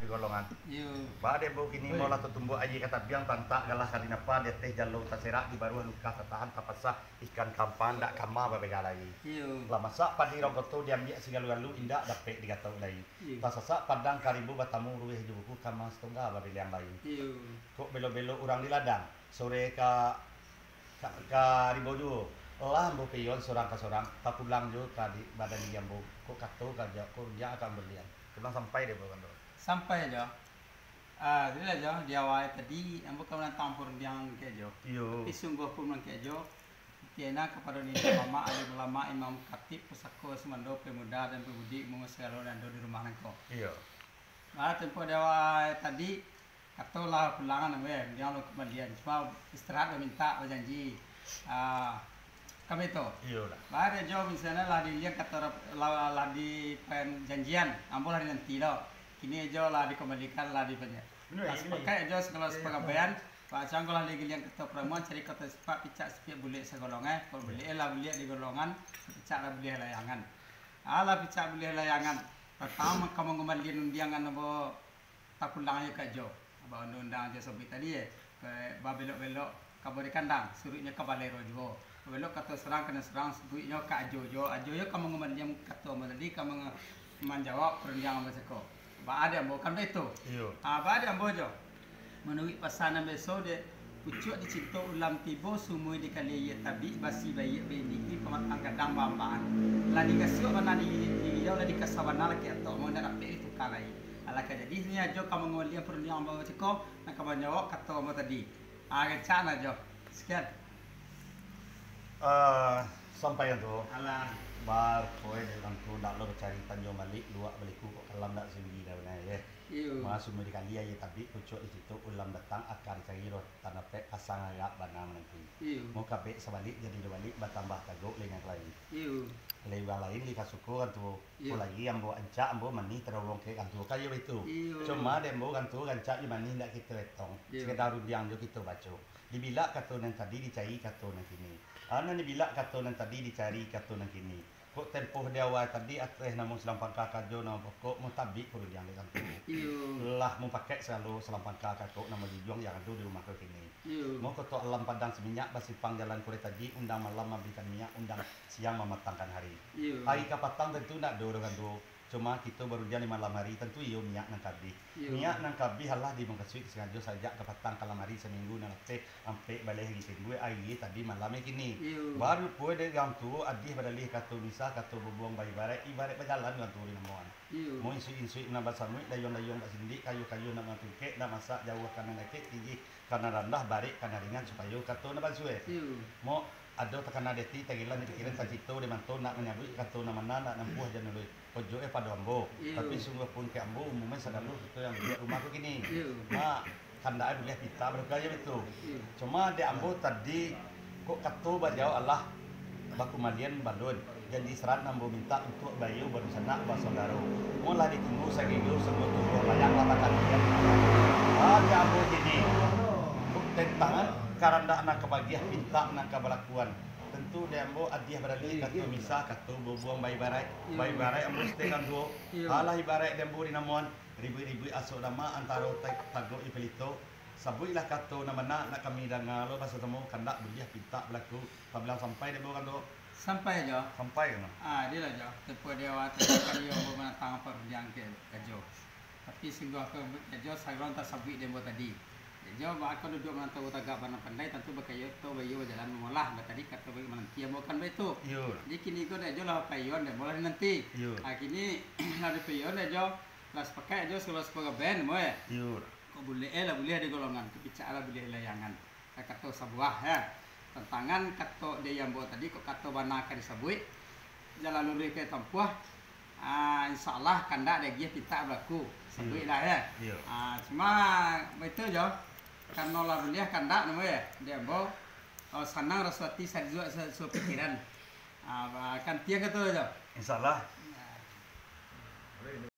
di golongan. Iyo. Bade bo kini mola tumbuh aji kata biang tantak galah kali napa dia teh jalur taserak di baru luka tahan tapasa ikan kampan dak kama babega lagi. Iyo. Lah masak padi rogoto dia ambil sigalu-galu indak dapat digatau lagi. Tasasa padang karibu batamu ruih juku kama setengah babega yang lain. Iyo. Kok belo-belo orang di ladang sore ka riboju lah bu pion seorang ke seorang tak pulang jo tadi badan dia bu kok kato kerja kok dia akan berlian pulang sampai deh bukan Sampai aja. Dia aja dia awal tadi ambo kawan tampur yang kejo. Tapi sungguh pun yang kejo. Tiada kepada ni ulama alim ulama imam khatib pusako semando pemuda dan pemudi mengusgalo dan di rumah nangko. Iya. Tempoh dia awal tadi katolah pulangan ambe dia lo kembalian cuma istirahat minta berjanji. Kami itu. Iya lah. Ada jauh misalnya lah dilihat kata lah di janjian, ambil hari nanti dah. Kini jauh lah dikembalikan lah di banyak. Pakai jauh segala sepagaian. Pak Cangkol lah dilihat kata perempuan cari kata sepak picak sepiak bulik segolongan. Kalau bulik lah bulik di golongan, picak lah bulik layangan. Alah picak bulik layangan. Pertama kamu kembali undiangan abo tak pulang aja kat jauh. Abo undang aja sobi tadi belok-belok kabar di kandang, suruhnya ke balero juga. Belok kata serang kena serang, duitnya ke ajo kamu ngomong kata tadi kamu menjawab perundang sama seko. Ba ada ambo kan beto. Iya. Ba ada ambo jo. Menurut pasanan besok dia pucuk dicinta ulam tibo sumui di kali tabi basi bayi bini pematang kadang bambaan. Lah dikasih mana di dia lah dikasawana lagi atau mau nak pe itu kalai. Ala jadi sini ajo kamu ngolian perundang ambo seko, nak kamu jawab kata ambo tadi. Cana jo. Sekian. Sampai yang tu Alah. bar kowe dengan tu nak lo cari tanjung balik dua baliku kok kalam nak sendiri dah benar ya. Iyo. Masuk di kali ya tapi pucuk di situ ulam datang akan cari roh tanah pek pasang agak banam nanti. Iyo. Mau kabek sebalik jadi dua balik bertambah tagok dengan lain. Iyo. Lewa lain di kasuku kan tu. Lagi ambo anca ambo mani terowong ke kan tu kayu itu. Cuma dembo kan tu anca di mani ndak kita letong. Sekedar rudiang jo kita baca. Dibilak katonan tadi dicari katonan kini. Ana dibilak katonan tadi dicari katonan kini. Kok tempoh dia awal tadi atreh namun selampang kakak jo nama pokok mau tabik perlu diang dengan tu. Lah mau pakai selalu selampang kakak kok nama dijuang yang ada di rumah kau kini. Mau kotok alam padang seminyak basipang jalan kulit tadi undang malam memberikan minyak undang siang mematangkan hari. Hari kapatang tentu nak do dengan tu. Cuma kita baru jalan malam hari tentu iyo minyak nang kabi. Minyak nang kabi halah di mengkasui sengaja saja ke petang kalam hari seminggu nang teh sampai balik hari gue air tadi malamnya kini. Baru poe de gang tu adih badalih katu bisa katu bubuang bayi barai ibarat berjalan dengan tu namuan. Mau insui nak basamui dayong-dayong tak sindi kayu-kayu nak matuke nak masak jauh kanan nakik tinggi karena rendah barik karena ringan supaya katu nak basue. Mau ada tekanan deti tagilan dipikiran sajito di mantu nak menyabut katu nama nak nampuh jangan lu ojo pada ambo tapi sungguh pun ke ambo umumnya selalu itu yang di rumahku gini mak kandaan boleh pita bergaya itu cuma di ambo tadi kok katu bajau Allah baku malian bandun jadi serat ambo minta untuk bayu baru sana bahasa garo mulai ditunggu sagilu sebelum tunggu layang lamakan dia di ambo gini tentangan karena anak kebagian minta anak kebalakuan tentu dembo adiah beralih katu misah katu bubuang bayi barai ambo stekan duo halah ibarai dembo di namuan ribu-ribu asok nama antara tago ipelito sabuilah katu nama nak kami dangalo bahasa temu kandak budiah pinta berlaku pabilang sampai dembo kan do sampai aja dia lah jo tempoh dia waktu kali yang menatang perjang ke jo tapi singgung ke jo sayuran tak sabui dembo tadi jauh bakal duduk mantau tagak mana pandai tentu bakal to bayu jalan memolah tadi kata bagi nanti yang bukan betul. Jadi kini kau dah jual payon dah mulai nanti. Kini ada payon dah jual kelas pakai jual sekolah sekolah band moe. Kau boleh lah boleh ada golongan kebicara boleh layangan. Kata sebuah ya tantangan kata dia yang buat tadi kau kata mana akan disabui jalan lurus ke tempuh. InsyaAllah kandak ada dia kita berlaku sabui lah ya. Cuma betul jo. Karena lah beliau kandak namanya dia bawa senang rasati sajua pikiran kan tiang itu aja insyaallah